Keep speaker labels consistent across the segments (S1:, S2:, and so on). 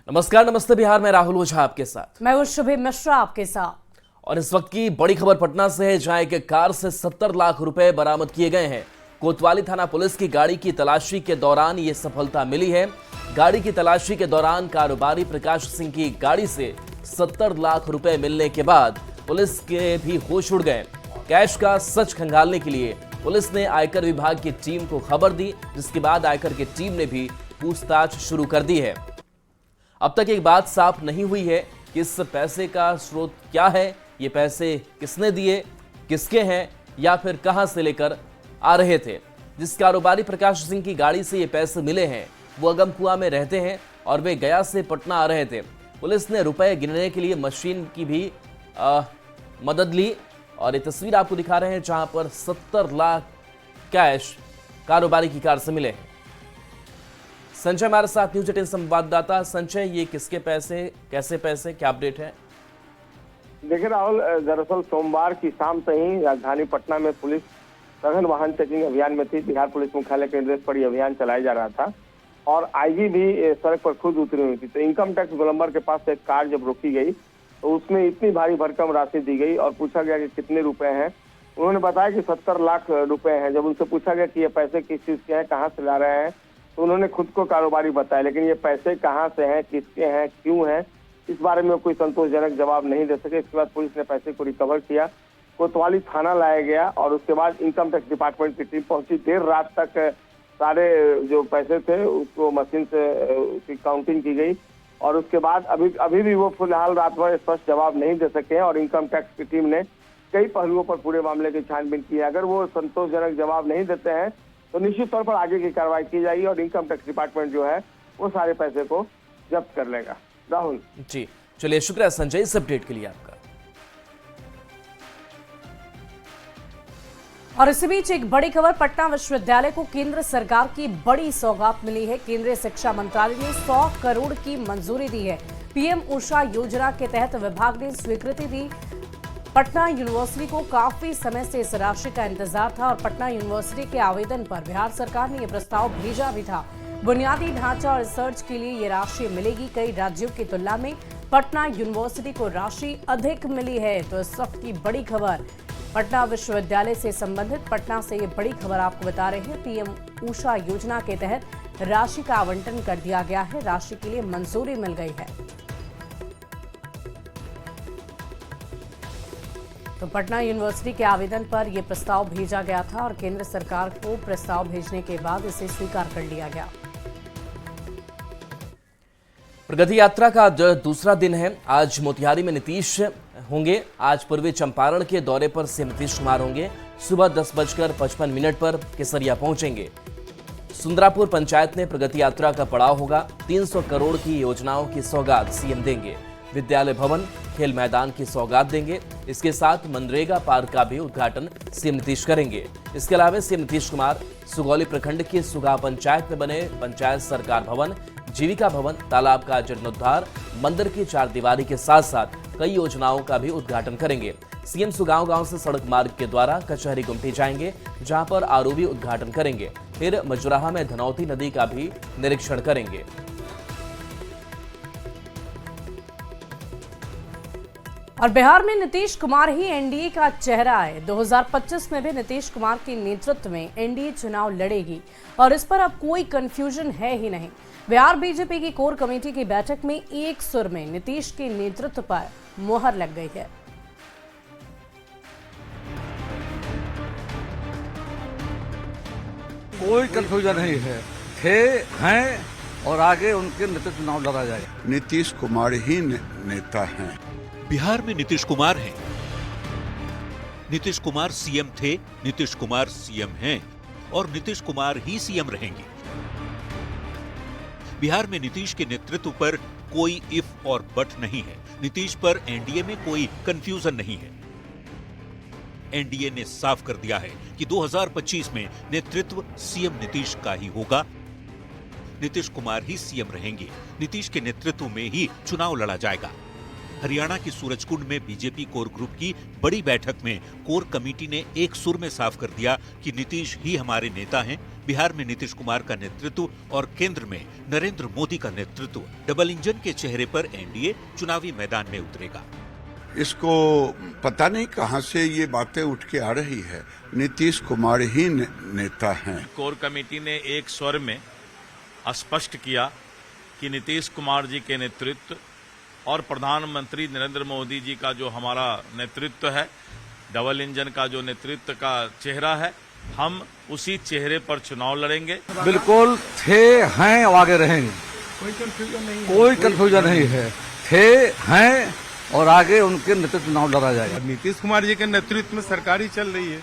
S1: नमस्कार, नमस्ते बिहार में राहुल ओझा आपके साथ।
S2: मैं हूं शुभे मिश्रा आपके साथ।
S1: और इस वक्त की बड़ी खबर पटना से है, जहां एक कार से 70 लाख रुपए बरामद किए गए हैं। कोतवाली थाना पुलिस की गाड़ी की तलाशी के दौरान ये सफलता मिली है। गाड़ी की तलाशी के दौरान कारोबारी प्रकाश सिंह की गाड़ी से 70 लाख रुपए मिलने के बाद पुलिस के भी होश उड़ गए। कैश का सच खंगालने के लिए पुलिस ने आयकर विभाग की टीम को खबर दी, जिसके बाद आयकर की टीम ने भी पूछताछ शुरू कर दी है। अब तक एक बात साफ नहीं हुई है कि इस पैसे का स्रोत क्या है, ये पैसे किसने दिए, किसके हैं या फिर कहां से लेकर आ रहे थे। जिस कारोबारी प्रकाश सिंह की गाड़ी से ये पैसे मिले हैं वो अगमकुआं में रहते हैं और वे गया से पटना आ रहे थे। पुलिस ने रुपए गिनने के लिए मशीन की भी मदद ली और ये तस्वीर आपको दिखा रहे हैं, जहां पर 70 लाख कैश कारोबारी की कार से मिले हैं। संजय हमारे साथ न्यूज 18 संवाददाता। संजय, ये किसके पैसे, कैसे पैसे, क्या अपडेट है?
S3: देखिए राहुल, दरअसल सोमवार की शाम से ही राजधानी पटना में पुलिस सघन वाहन चेकिंग अभियान में थी। बिहार पुलिस मुख्यालय के निर्देश पर यह अभियान चलाया जा रहा था और आईजी भी सड़क पर खुद उतरी हुई थी। तो इनकम टैक्स गोलंबर के पास एक कार जब रोकी गई तो उसमें इतनी भारी भरकम राशि दी गई और पूछा गया कि कितने रुपए हैं। उन्होंने बताया कि 70 लाख रुपए हैं। जब उनसे पूछा गया कि ये पैसे किस चीज के हैं, कहाँ से ला रहे हैं, तो उन्होंने खुद को कारोबारी बताया, लेकिन ये पैसे कहाँ से हैं, किसके हैं, क्यों हैं, इस बारे में कोई संतोषजनक जवाब नहीं दे सके। इसके बाद पुलिस ने पैसे को रिकवर किया, कोतवाली थाना लाया गया और उसके बाद इनकम टैक्स डिपार्टमेंट की टीम पहुंची। देर रात तक सारे जो पैसे थे उसको मशीन से उसकी काउंटिंग की गई और उसके बाद अभी भी वो फिलहाल रात भर स्पष्ट जवाब नहीं दे सके हैं और इनकम टैक्स की टीम ने कई पहलुओं पर पूरे मामले की छानबीन की है। अगर वो संतोषजनक जवाब नहीं देते हैं तो निश्चित तौर पर आगे की कार्रवाई की जाएगी और इनकम टैक्स डिपार्टमेंट जो है वो सारे पैसे को जब्त कर लेगा। राहुल
S1: जी, चलिए, शुक्रिया संजय इस अपडेट के लिए आपका।
S2: और इसी बीच एक बड़ी खबर, पटना विश्वविद्यालय को केंद्र सरकार की बड़ी सौगात मिली है। केंद्रीय शिक्षा मंत्रालय ने 100 करोड़ की मंजूरी दी है। पीएम ऊषा योजना के तहत विभाग ने स्वीकृति दी। पटना यूनिवर्सिटी को काफी समय से इस राशि का इंतजार था और पटना यूनिवर्सिटी के आवेदन पर बिहार सरकार ने यह प्रस्ताव भेजा भी था। बुनियादी ढांचा और रिसर्च के लिए ये राशि मिलेगी। कई राज्यों की तुलना में पटना यूनिवर्सिटी को राशि अधिक मिली है। तो इस वक्त की बड़ी खबर पटना विश्वविद्यालय से संबंधित, पटना से ये बड़ी खबर आपको बता रहे हैं। पीएम ऊषा योजना के तहत राशि का आवंटन कर दिया गया है, राशि के लिए मंजूरी मिल गई है। तो पटना यूनिवर्सिटी के आवेदन पर यह प्रस्ताव भेजा गया था और केंद्र सरकार को प्रस्ताव भेजने के बाद इसे स्वीकार कर लिया गया।
S1: प्रगति यात्रा का दूसरा दिन है। आज मोतिहारी में नीतीश होंगे। आज पूर्वी चंपारण के दौरे पर सीएम नीतीश कुमार होंगे। सुबह 10:55 पर केसरिया पहुंचेंगे। सुंदरापुर पंचायत में प्रगति यात्रा का पड़ाव होगा। 300 करोड़ की योजनाओं की सौगात सीएम देंगे। विद्यालय भवन, खेल मैदान की सौगात देंगे। इसके साथ मनरेगा पार्क का भी उद्घाटन सीएम नीतीश करेंगे। इसके अलावा सीएम नीतीश कुमार सुगौली प्रखंड के सुगा पंचायत में बने पंचायत सरकार भवन, जीविका भवन, तालाब का जीर्णोद्धार, मंदिर की 4 दीवारी के साथ साथ कई योजनाओं का भी उद्घाटन करेंगे। सीएम सुगांव गांव से सड़क मार्ग के द्वारा कचहरी गुमटी जाएंगे, जहां पर आरओबी उद्घाटन करेंगे। फिर मजुराहा में धनौती नदी का भी निरीक्षण करेंगे।
S2: और बिहार में नीतीश कुमार ही एनडीए का चेहरा है। 2025 में भी नीतीश कुमार के नेतृत्व में एनडीए चुनाव लड़ेगी और इस पर अब कोई कंफ्यूजन है ही नहीं। बिहार बीजेपी की कोर कमेटी की बैठक में एक सुर में नीतीश के नेतृत्व पर मुहर लग गई है।
S4: कोई कंफ्यूजन नहीं है, थे, हैं और आगे उनके नेतृत्व चुनाव लड़ा जाएगा।
S5: नीतीश कुमार ही नेता हैं।
S6: बिहार में नीतीश कुमार हैं। नीतीश कुमार सीएम थे, नीतीश कुमार सीएम हैं और नीतीश कुमार ही सीएम रहेंगे। बिहार में नीतीश के नेतृत्व पर कोई इफ और बट नहीं है। नीतीश पर एनडीए में कोई कंफ्यूजन नहीं है। एनडीए ने साफ कर दिया है कि 2025 में नेतृत्व सीएम नीतीश का ही होगा। नीतीश कुमार ही सीएम रहेंगे। नीतीश के नेतृत्व में ही चुनाव लड़ा जाएगा। हरियाणा की सूरजकुंड में बीजेपी कोर ग्रुप की बड़ी बैठक में कोर कमेटी ने एक सुर में साफ कर दिया कि नीतीश ही हमारे नेता हैं। बिहार में नीतीश कुमार का नेतृत्व और केंद्र में नरेंद्र मोदी का नेतृत्व, डबल इंजन के चेहरे पर एनडीए चुनावी मैदान में उतरेगा।
S5: इसको पता नहीं कहां से ये बातें उठ के आ रही है। नीतीश कुमार ही नेता हैं।
S7: कोर कमेटी ने एक स्वर में स्पष्ट किया कि नीतीश कुमार जी के नेतृत्व और प्रधानमंत्री नरेंद्र मोदी जी का जो हमारा नेतृत्व है, डबल इंजन का जो नेतृत्व का चेहरा है, हम उसी चेहरे पर चुनाव लड़ेंगे।
S4: बिल्कुल थे, हैं और आगे रहेंगे। कोई कंफ्यूजन नहीं है। थे, हैं और आगे उनके नेतृत्व चुनाव लड़ा जाएगा।
S8: नीतीश कुमार जी के नेतृत्व में सरकार ही चल रही है,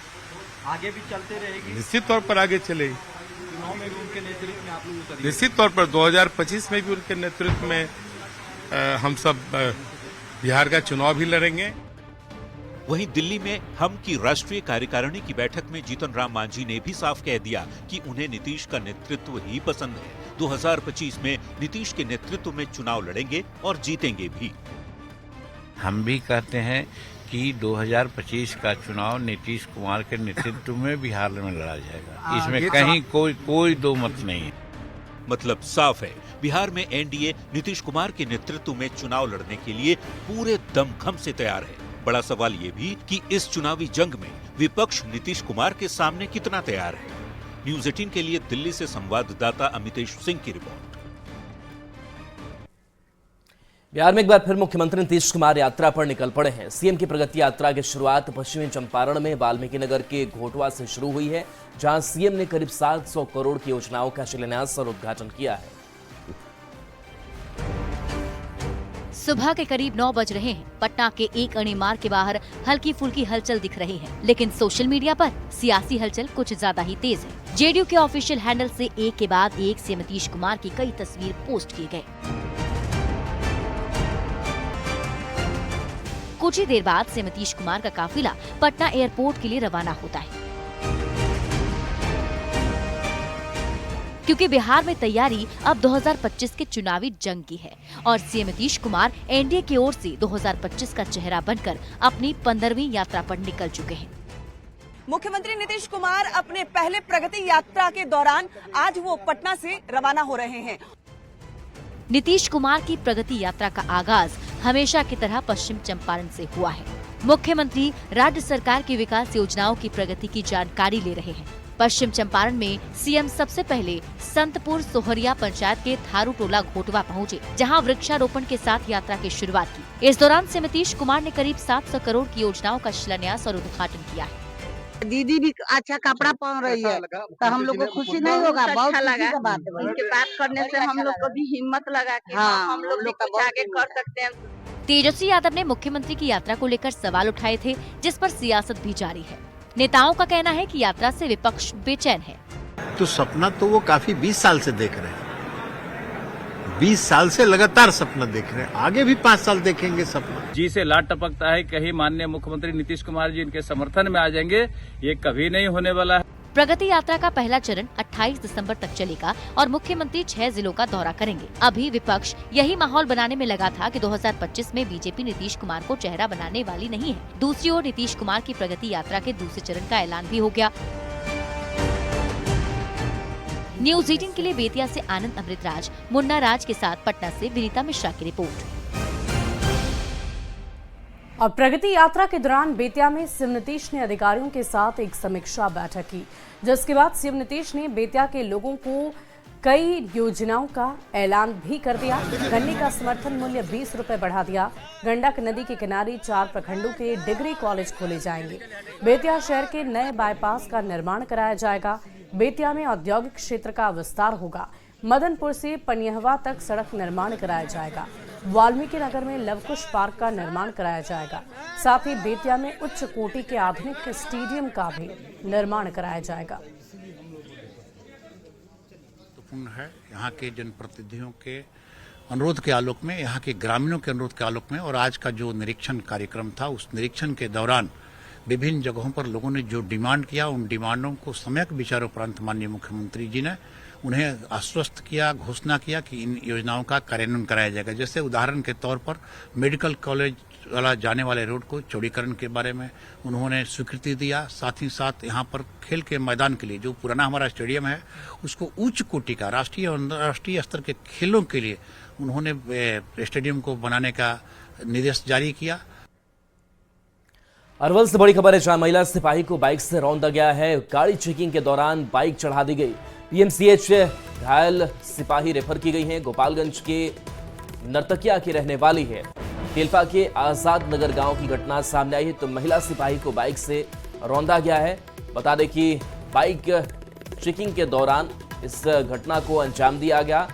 S9: आगे भी चलते रहेगी।
S8: निश्चित तौर पर आगे चलेगी।
S9: चुनाव में भी उनके नेतृत्व में आप लोग
S8: निश्चित तौर पर 2025 में भी उनके नेतृत्व में हम सब बिहार का चुनाव भी लड़ेंगे।
S6: वहीं दिल्ली में हम की राष्ट्रीय कार्यकारिणी की बैठक में जीतन राम मांझी ने भी साफ कह दिया कि उन्हें नीतीश का नेतृत्व ही पसंद है। 2025 में नीतीश के नेतृत्व में चुनाव लड़ेंगे और जीतेंगे भी।
S10: हम भी कहते हैं कि 2025 का चुनाव नीतीश कुमार के नेतृत्व में बिहार में लड़ा जाएगा। इसमें कहीं कोई दो मत नहीं है।
S6: मतलब साफ है, बिहार में एनडीए नीतीश कुमार के नेतृत्व में चुनाव लड़ने के लिए पूरे दमखम से तैयार है। बड़ा सवाल ये भी कि इस चुनावी जंग में विपक्ष नीतीश कुमार के सामने कितना तैयार है। न्यूज़ 18 के लिए दिल्ली से संवाददाता अमितेश सिंह की रिपोर्ट।
S1: बिहार में एक बार फिर मुख्यमंत्री नीतीश कुमार यात्रा पर निकल पड़े हैं। सीएम की प्रगति यात्रा की शुरुआत पश्चिमी चंपारण में वाल्मीकि नगर के घोटवा से शुरू हुई है, जहां सीएम ने करीब 700 करोड़ की योजनाओं का शिलान्यास और उद्घाटन किया है।
S11: सुबह के करीब 9 बज रहे हैं। पटना के एक अणी मार्ग के बाहर हल्की फुल्की हलचल दिख रही है, लेकिन सोशल मीडिया पर सियासी हलचल कुछ ज्यादा ही तेज है। जेडीयू के ऑफिशियल हैंडल से एक के बाद एक सीएम नीतीश कुमार की कई तस्वीर पोस्ट किए गए। कुछ ही देर बाद से नीतीश कुमार का काफिला पटना एयरपोर्ट के लिए रवाना होता है, क्योंकि बिहार में तैयारी अब 2025 के चुनावी जंग की है और सीएम नीतीश कुमार एनडीए की ओर से 2025 का चेहरा बनकर अपनी 15वीं यात्रा पर निकल चुके हैं।
S12: मुख्यमंत्री नीतीश कुमार अपने पहले प्रगति यात्रा के दौरान आज वो पटना से रवाना हो रहे हैं।
S11: नीतीश कुमार की प्रगति यात्रा का आगाज हमेशा की तरह पश्चिम चंपारण से हुआ है। मुख्यमंत्री राज्य सरकार की विकास योजनाओं की प्रगति की जानकारी ले रहे हैं। पश्चिम चंपारण में सीएम सबसे पहले संतपुर सोहरिया पंचायत के थारू टोला घोटवा पहुंचे, जहां वृक्षारोपण के साथ यात्रा की शुरुआत की। इस दौरान सीएम नीतीश कुमार ने करीब 700 करोड़ की योजनाओं का शिलान्यास और उद्घाटन किया है।
S13: दीदी भी अच्छा कपड़ा पहन रही है तो हम लोग को खुशी नहीं होगा? बहुत अच्छा लगा
S12: उनके बात करने से हम लोग को भी हिम्मत लगा कि हम लोग भी कुछ आगे कर सकते हैं।
S11: तेजस्वी यादव ने मुख्यमंत्री की यात्रा को लेकर सवाल उठाए थे, जिस पर सियासत भी जारी है। नेताओं का कहना है कि यात्रा से विपक्ष बेचैन है।
S14: तो सपना तो वो काफी 20 साल से देख रहे हैं, 20 साल से लगातार सपना देख रहे हैं, आगे भी 5 साल देखेंगे सपना।
S15: जी से लाट टपकता है, कहीं माननीय मुख्यमंत्री नीतीश कुमार जी इनके समर्थन में आ जाएंगे, ये कभी नहीं होने वाला है।
S11: प्रगति यात्रा का पहला चरण 28 दिसंबर तक चलेगा और मुख्यमंत्री 6 जिलों का दौरा करेंगे। अभी विपक्ष यही माहौल बनाने में लगा था कि 2025 में बीजेपी नीतीश कुमार को चेहरा बनाने वाली नहीं है। दूसरी ओर नीतीश कुमार की प्रगति यात्रा के दूसरे चरण का ऐलान भी हो गया। न्यूज़ 18 के लिए बेतिया से आनंद अमृतराज, मुन्ना राज के साथ पटना से विनीता मिश्रा की रिपोर्ट।
S2: और प्रगति यात्रा के दौरान बेतिया में सीएम नीतीश ने अधिकारियों के साथ एक समीक्षा बैठक की, जिसके बाद सीएम नीतीश ने बेतिया के लोगों को कई योजनाओं का ऐलान भी कर दिया। गन्ने का समर्थन मूल्य 20 रुपए बढ़ा दिया। गंडक नदी के किनारे 4 प्रखंडों के डिग्री कॉलेज खोले जाएंगे। बेतिया शहर के नए बाईपास का निर्माण कराया जाएगा। बेतिया में औद्योगिक क्षेत्र का विस्तार होगा। मदनपुर से पनियहवा तक सड़क निर्माण कराया जाएगा। वाल्मीकि नगर में लवकुश पार्क का निर्माण कराया जाएगा। साथ ही बेतिया में उच्च कोटि के आधुनिक स्टेडियम का भी निर्माण कराया जाएगा।
S14: महत्वपूर्ण है यहाँ के जनप्रतिनिधियों के अनुरोध के आलोक में, यहाँ के ग्रामीणों के अनुरोध के आलोक में और आज का जो निरीक्षण कार्यक्रम था, उस निरीक्षण के दौरान विभिन्न जगहों पर लोगों ने जो डिमांड किया, उन डिमांडों को सम्यक विचार उपरांत माननीय मुख्यमंत्री जी ने उन्हें आश्वस्त किया, घोषणा किया कि इन योजनाओं का कार्यान्वयन कराया जाएगा। जैसे उदाहरण के तौर पर मेडिकल कॉलेज वाला जाने वाले रोड को चौड़ीकरण के बारे में उन्होंने स्वीकृति दिया। साथ ही साथ यहाँ पर खेल के मैदान के लिए जो पुराना हमारा स्टेडियम है उसको उच्च कोटि का राष्ट्रीय और अंतर्राष्ट्रीय स्तर के खेलों के लिए उन्होंने स्टेडियम को बनाने का निर्देश जारी किया।
S1: अरवल से बड़ी खबर है, जहां महिला सिपाही को बाइक से रौंदा गया है। गाड़ी चेकिंग के दौरान बाइक चढ़ा दी गई। पीएमसीएच घायल सिपाही रेफर की गई है। गोपालगंज के नर्तकिया की रहने वाली है। तेलपा के आजाद नगर गांव की घटना सामने आई है। तो महिला सिपाही को बाइक से रौंदा गया है। बता दें कि बाइक चेकिंग के दौरान इस घटना को अंजाम दिया गया।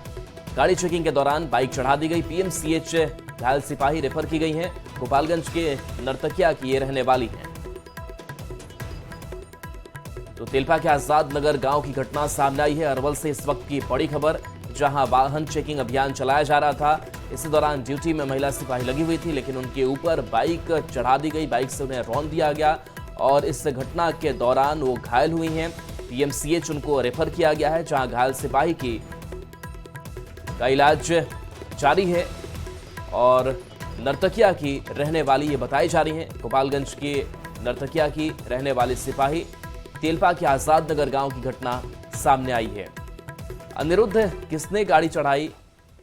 S1: गाड़ी चेकिंग के दौरान बाइक चढ़ा दी गई। पीएमसीएच घायल सिपाही रेफर की गई हैं। गोपालगंज के नर्तकिया की ये रहने वाली हैं। तो तेलपा के आजाद नगर गांव की घटना सामने आई है। अरवल से इस वक्त की बड़ी खबर, जहां वाहन चेकिंग अभियान चलाया जा रहा था। इसी दौरान ड्यूटी में महिला सिपाही लगी हुई थी, लेकिन उनके ऊपर बाइक चढ़ा दी गई। बाइक से उन्हें रौंद दिया गया और इस घटना के दौरान वो घायल हुई हैं। पीएमसीएच उनको रेफर किया गया है, जहां घायल सिपाही का इलाज जारी है और नर्तकिया की रहने वाली ये बताई जा रही है। गोपालगंज के नर्तकिया की रहने वाली सिपाही, तेलपा के आजाद नगर गांव की घटना सामने आई है। अनिरुद्ध, किसने गाड़ी चढ़ाई,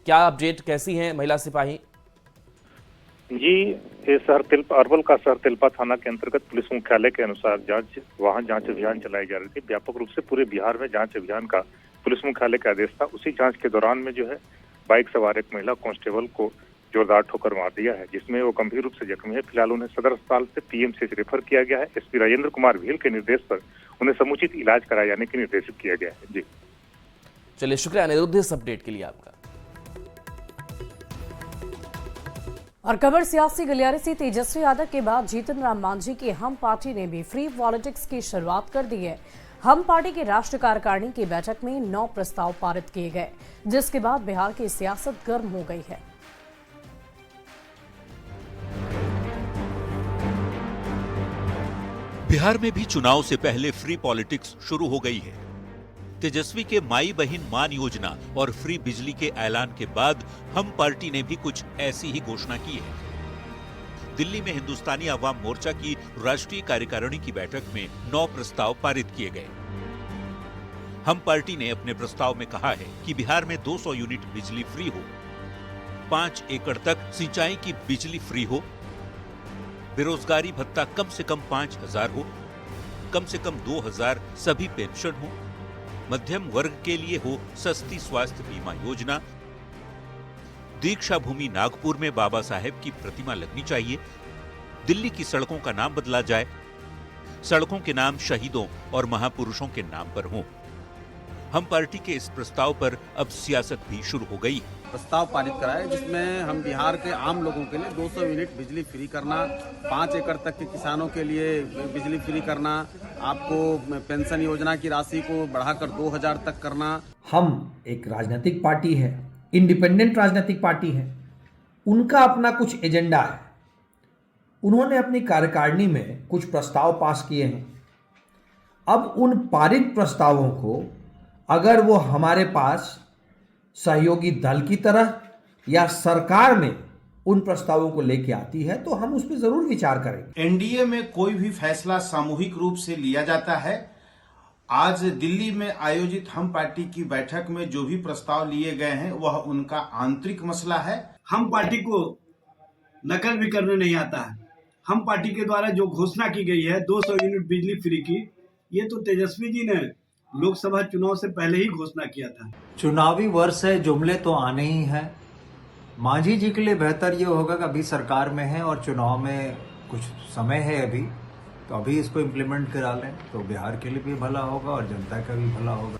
S1: क्या अपडेट, कैसी है महिला सिपाही?
S16: जी, ये अरवल का शहर तेलपा थाना के अंतर्गत पुलिस मुख्यालय के अनुसार वाहन जांच अभियान चलाई जा रही थी। व्यापक रूप से पूरे बिहार में जांच अभियान का पुलिस मुख्यालय का आदेश था। उसी जांच के दौरान में जो है बाइक सवार एक महिला कांस्टेबल को जोरदार ठोकर मार दिया है, जिसमें वो गंभीर रूप से जख्मी है। फिलहाल उन्हें सदर अस्पताल से पीएमसीएच रेफर किया गया है। एसपी राजेंद्र कुमार भील के निर्देश पर उन्हें समुचित इलाज कराए जाने के निर्देशित किया गया है। जी
S1: चलिए, शुक्रिया अनिरुद्ध इस अपडेट के लिए आपका।
S2: और खबर सियासी गलियारे से, तेजस्वी यादव के बाद जीतन राम मांझी की हम पार्टी ने भी फ्री पॉलिटिक्स की शुरुआत कर दी है। हम पार्टी की राष्ट्र कार्यकारिणी की बैठक में 9 प्रस्ताव पारित किए गए, जिसके बाद बिहार की सियासत गर्म हो गई है।
S6: बिहार में भी चुनाव से पहले फ्री पॉलिटिक्स शुरू हो गई है। तेजस्वी के माई बहिन मान योजना और फ्री बिजली के ऐलान के बाद हम पार्टी ने भी कुछ ऐसी ही घोषणा की है। दिल्ली में हिंदुस्तानी आवाम मोर्चा की राष्ट्रीय कार्यकारिणी की बैठक में 9 प्रस्ताव पारित किए गए। हम पार्टी ने अपने प्रस्ताव में कहा है कि बिहार में 200 यूनिट बिजली फ्री हो, 5 एकड़ तक सिंचाई की बिजली फ्री हो, बेरोजगारी भत्ता कम से कम 5,000 हो, कम से कम 2,000 सभी पेंशन हो, मध्यम वर्ग के लिए हो सस्ती स्वास्थ्य बीमा योजना, दीक्षा भूमि नागपुर में बाबा साहेब की प्रतिमा लगनी चाहिए, दिल्ली की सड़कों का नाम बदला जाए, सड़कों के नाम शहीदों और महापुरुषों के नाम पर हों। हम पार्टी के इस प्रस्ताव पर अब सियासत भी शुरू हो गई।
S17: प्रस्ताव पारित कराया जिसमें हम बिहार के आम लोगों के लिए 200 यूनिट बिजली फ्री करना, 5 एकड़ तक के किसानों के लिए बिजली फ्री करना, आपको पेंशन योजना की राशि को बढ़ाकर 2,000 तक करना।
S18: हम एक राजनीतिक पार्टी है, इंडिपेंडेंट राजनीतिक पार्टी है, उनका अपना कुछ एजेंडा है। उन्होंने अपनी कार्यकारिणी में कुछ प्रस्ताव पास किए हैं। अब उन पारित प्रस्तावों को अगर वो हमारे पास सहयोगी दल की तरह या सरकार में उन प्रस्तावों को लेके आती है तो हम उस पर जरूर विचार करेंगे।
S19: एनडीए में कोई भी फैसला सामूहिक रूप से लिया जाता है। आज दिल्ली में आयोजित हम पार्टी की बैठक में जो भी प्रस्ताव लिए गए हैं वह उनका आंतरिक मसला है।
S20: हम पार्टी को नकल भी करने नहीं आता है। हम पार्टी के द्वारा जो घोषणा की गई है 200 यूनिट बिजली फ्री की, ये तो तेजस्वी जी ने लोकसभा चुनाव से पहले ही घोषणा किया था।
S21: चुनावी वर्ष है, जुमले तो आने ही हैं। मांझी जी के लिए बेहतर ये होगा कि अभी सरकार में है और चुनाव में कुछ समय है अभी, तो अभी इसको इम्प्लीमेंट करा लें तो बिहार के लिए भी भला होगा और जनता का भी भला होगा।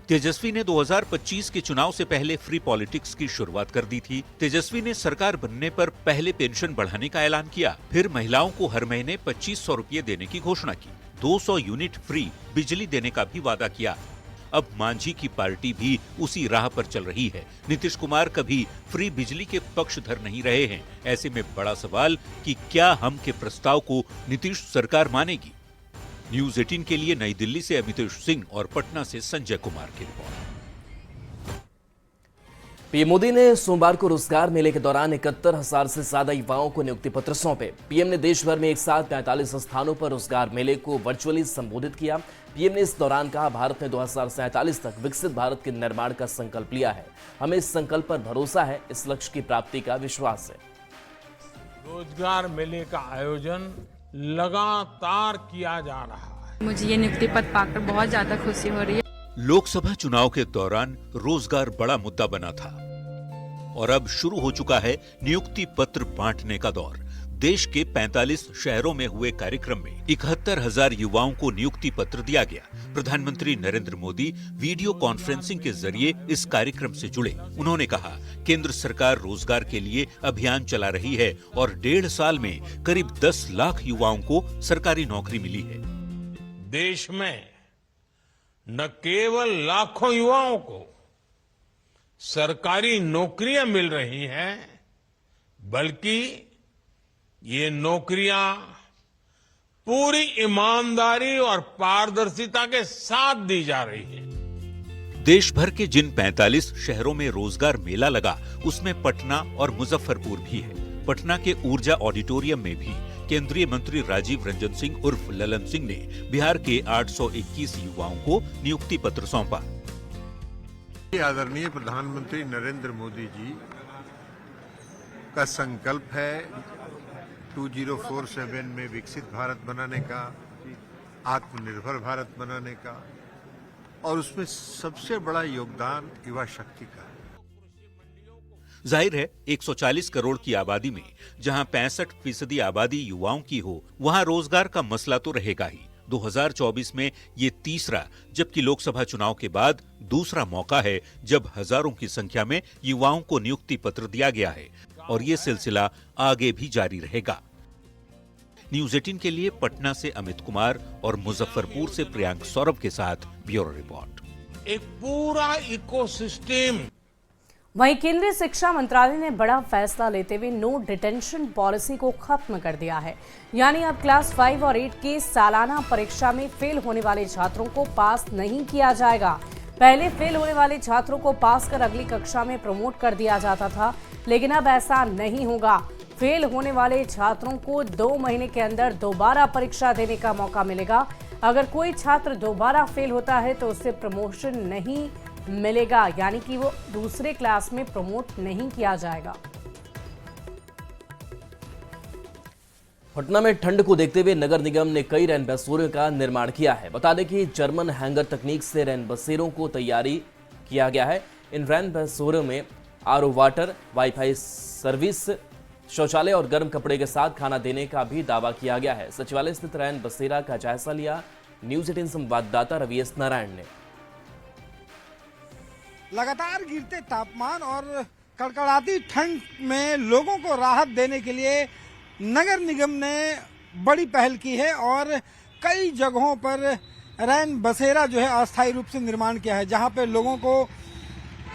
S6: तेजस्वी ने 2025 के चुनाव से पहले फ्री पॉलिटिक्स की शुरुआत कर दी थी। तेजस्वी ने सरकार बनने पर पहले पेंशन बढ़ाने का ऐलान किया, फिर महिलाओं को हर महीने 2,500 रुपये देने की घोषणा की, 200 यूनिट फ्री बिजली देने का भी वादा किया। अब मांझी की पार्टी भी उसी राह पर चल रही है। नीतीश कुमार कभी फ्री बिजली के पक्षधर नहीं रहे हैं। ऐसे में बड़ा सवाल कि क्या हम के प्रस्ताव को नीतीश सरकार मानेगी। न्यूज़ 18 के लिए नई दिल्ली से अमितेश सिंह और पटना से संजय कुमार की रिपोर्ट।
S1: पीएम मोदी ने सोमवार को रोजगार मेले के दौरान 71,000 से ज्यादा युवाओं को नियुक्ति पत्र सौंपे। पीएम ने देश भर में एक साथ 45 स्थानों पर रोजगार मेले को वर्चुअली संबोधित किया। पीएम ने इस दौरान कहा, भारत ने 2047 तक विकसित भारत के निर्माण का संकल्प लिया है। हमें इस संकल्प पर भरोसा है, इस लक्ष्य की प्राप्ति का विश्वास है।
S3: रोजगार मेले का आयोजन लगातार किया जा रहा है।
S22: मुझे ये नियुक्ति पत्र पाकर बहुत ज्यादा खुशी हो रही है।
S6: लोकसभा चुनाव के दौरान रोजगार बड़ा मुद्दा बना था और अब शुरू हो चुका है नियुक्ति पत्र बांटने का दौर। देश के 45 शहरों में हुए कार्यक्रम में 71,000 युवाओं को नियुक्ति पत्र दिया गया। प्रधानमंत्री नरेंद्र मोदी वीडियो कॉन्फ्रेंसिंग के जरिए इस कार्यक्रम से जुड़े। उन्होंने कहा, केंद्र सरकार रोजगार के लिए अभियान चला रही है और 1.5 साल में करीब 10 लाख युवाओं को सरकारी नौकरी मिली है।
S3: देश में न केवल लाखों युवाओं को सरकारी नौकरियां मिल रही हैं, बल्कि ये नौकरियां पूरी ईमानदारी और पारदर्शिता के साथ दी जा रही है।
S6: देश भर के जिन 45 शहरों में रोजगार मेला लगा, उसमें पटना और मुजफ्फरपुर भी है। पटना के ऊर्जा ऑडिटोरियम में भी केंद्रीय मंत्री राजीव रंजन सिंह उर्फ ललन सिंह ने बिहार के 821 युवाओं को नियुक्ति पत्र सौंपा।
S23: आदरणीय प्रधानमंत्री नरेंद्र मोदी जी का संकल्प है 2047 में विकसित भारत बनाने का, आत्मनिर्भर भारत बनाने का, और उसमें सबसे बड़ा योगदान युवा शक्ति का है।
S6: जाहिर है, 140 करोड़ की आबादी में जहां 65% आबादी युवाओं की हो, वहां रोजगार का मसला तो रहेगा ही। 2024 में ये तीसरा, जबकि लोकसभा चुनाव के बाद दूसरा मौका है जब हजारों की संख्या में युवाओं को नियुक्ति पत्र दिया गया है और ये सिलसिला आगे भी जारी रहेगा। न्यूज 18 के लिए पटना से अमित कुमार और मुजफ्फरपुर से प्रियांक सौरभ के साथ ब्यूरो रिपोर्ट।
S3: एक पूरा इकोसिस्टम।
S2: वहीं केंद्रीय शिक्षा मंत्रालय ने बड़ा फैसला लेते हुए नो डिटेंशन पॉलिसी को खत्म कर दिया है। यानी अब क्लास 5 और 8 की सालाना परीक्षा में फेल होने वाले छात्रों को पास नहीं किया जाएगा। पहले फेल होने वाले छात्रों को पास कर अगली कक्षा में प्रमोट कर दिया जाता था, लेकिन अब ऐसा नहीं होगा। फेल होने वाले छात्रों को 2 महीने के अंदर दोबारा परीक्षा देने का मौका मिलेगा। अगर कोई छात्र दोबारा फेल होता है तो उसे प्रमोशन नहीं मिलेगा, यानी कि वो दूसरे क्लास में प्रमोट नहीं किया जाएगा।
S1: पटना में ठंड को देखते हुए नगर निगम ने कई रैन बसेरों का निर्माण किया है। बता दें कि जर्मन हैंगर तकनीक से रैन बसेरों को तैयारी किया गया है। इन रैन बसेरों में आरओ वाटर, वाईफाई सर्विस, शौचालय और गर्म कपड़े के साथ खाना देने का भी दावा किया गया है। सचिवालय स्थित रैन बसेरा का जायजा लिया न्यूज 18 संवाददाता रवि एस नारायण ने।
S24: लगातार गिरते तापमान और कड़कड़ाती ठंड में लोगों को राहत देने के लिए नगर निगम ने बड़ी पहल की है और कई जगहों पर रैन बसेरा जो है अस्थायी रूप से निर्माण किया है, जहां पे लोगों को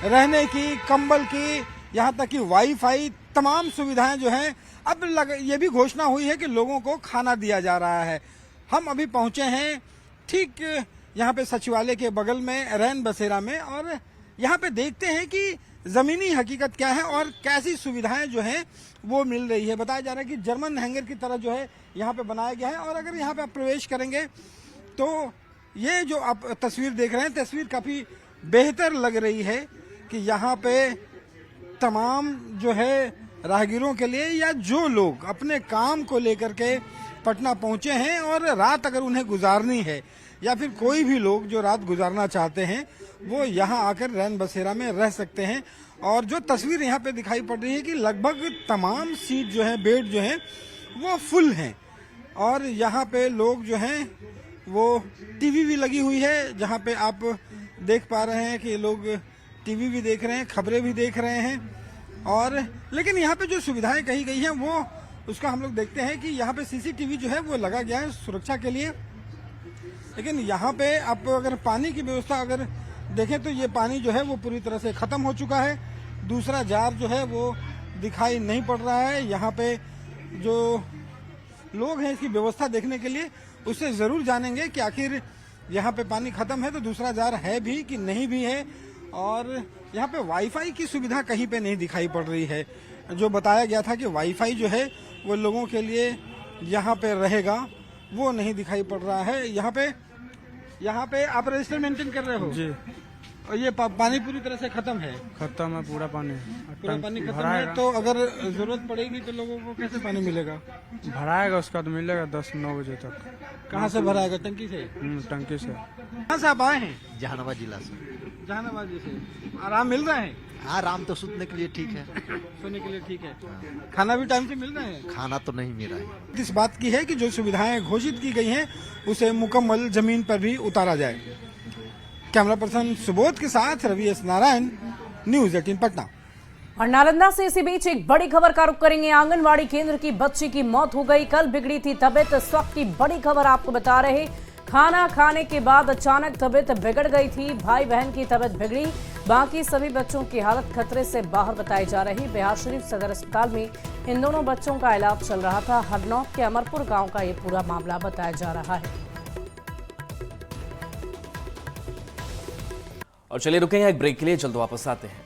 S24: रहने की, कंबल की, यहां तक कि वाईफाई, तमाम सुविधाएं जो हैं। अब ये भी घोषणा हुई है कि लोगों को खाना दिया जा रहा है। हम अभी पहुंचे हैं ठीक यहाँ पे सचिवालय के बगल में रैन बसेरा में, और यहाँ पे देखते हैं कि जमीनी हकीकत क्या है और कैसी सुविधाएं जो हैं वो मिल रही है। बताया जा रहा है कि जर्मन हैंगर की तरह जो है यहाँ पे बनाया गया है, और अगर यहाँ पे आप प्रवेश करेंगे तो ये जो आप तस्वीर देख रहे हैं, तस्वीर काफी बेहतर लग रही है कि यहाँ पे तमाम जो है राहगीरों के लिए या जो लोग अपने काम को लेकर के पटना पहुंचे हैं और रात अगर उन्हें गुजारनी है, या फिर कोई भी लोग जो रात गुजारना चाहते हैं, वो यहाँ आकर रैन बसेरा में रह सकते हैं। और जो तस्वीर यहाँ पे दिखाई पड़ रही है कि लगभग तमाम सीट जो है, बेड जो हैं वो फुल हैं, और यहाँ पे लोग जो हैं वो टीवी भी लगी हुई है, जहाँ पे आप देख पा रहे हैं कि लोग टीवी भी देख रहे हैं, खबरें भी देख रहे हैं। और लेकिन यहाँ पे जो सुविधाएं कही गई हैं वो उसका हम लोग देखते हैं कि यहाँ पे सीसीटीवी जो है वो लगा गया है सुरक्षा के लिए। लेकिन यहाँ पे आप अगर पानी की व्यवस्था अगर देखें तो ये पानी जो है वो पूरी तरह से खत्म हो चुका है। दूसरा जार जो है वो दिखाई नहीं पड़ रहा है। यहाँ पे जो लोग हैं इसकी व्यवस्था देखने के लिए उससे जरूर जानेंगे कि आखिर यहाँ पे पानी खत्म है तो दूसरा जार है भी कि नहीं भी है, और यहाँ पे वाईफाई की सुविधा कहीं पे नहीं दिखाई पड़ रही है। जो बताया गया था कि वाईफाई जो है वो लोगों के लिए यहाँ पे रहेगा, वो नहीं दिखाई पड़ रहा है। यहाँ पे आप रजिस्टर मेंटेन कर रहे हो जी। और ये पानी पूरी तरह से खत्म है?
S4: खत्म है, पूरा पानी
S24: खत्म है। तो अगर जरूरत पड़ेगी तो लोगों को कैसे पानी मिलेगा?
S4: भराएगा, उसका तो मिलेगा 10-9 बजे तक।
S24: कहाँ से भराएगा? टंकी से?
S4: टंकी से।
S24: कहाँ से आप आए हैं?
S5: जहानाबाद जिला से।
S24: जहानाबाद से। आराम मिल रहा है?
S5: आराम तो सोने के लिए ठीक है।
S24: सोने के लिए ठीक है। खाना भी टाइम से मिल रहा है?
S5: खाना तो नहीं मिल रहा है।
S24: इस बात की है कि जो सुविधाएं घोषित की गई हैं उसे मुकम्मल जमीन पर भी उतारा जाए। कैमरा पर्सन सुबोध के साथ रवि एस नारायण, न्यूज़ 18 पटना।
S2: और नालंदा से इसी बीच एक बड़ी खबर का रुख करेंगे। आंगनवाड़ी केंद्र की बच्ची की मौत हो गई। कल बिगड़ी थी तबीयत, इस वक्त की बड़ी खबर आपको बता रहे। खाना खाने के बाद अचानक तबीयत बिगड़ गई थी। भाई बहन की तबीयत बिगड़ी, बाकी सभी बच्चों की हालत खतरे से बाहर बताई जा रही। बिहार शरीफ सदर अस्पताल में इन दोनों बच्चों का इलाज चल रहा था। हरनौत के अमरपुर गांव का ये पूरा मामला बताया जा रहा है।
S1: और चलिए रुकेंगे एक ब्रेक के लिए, जल्द वापस आते हैं।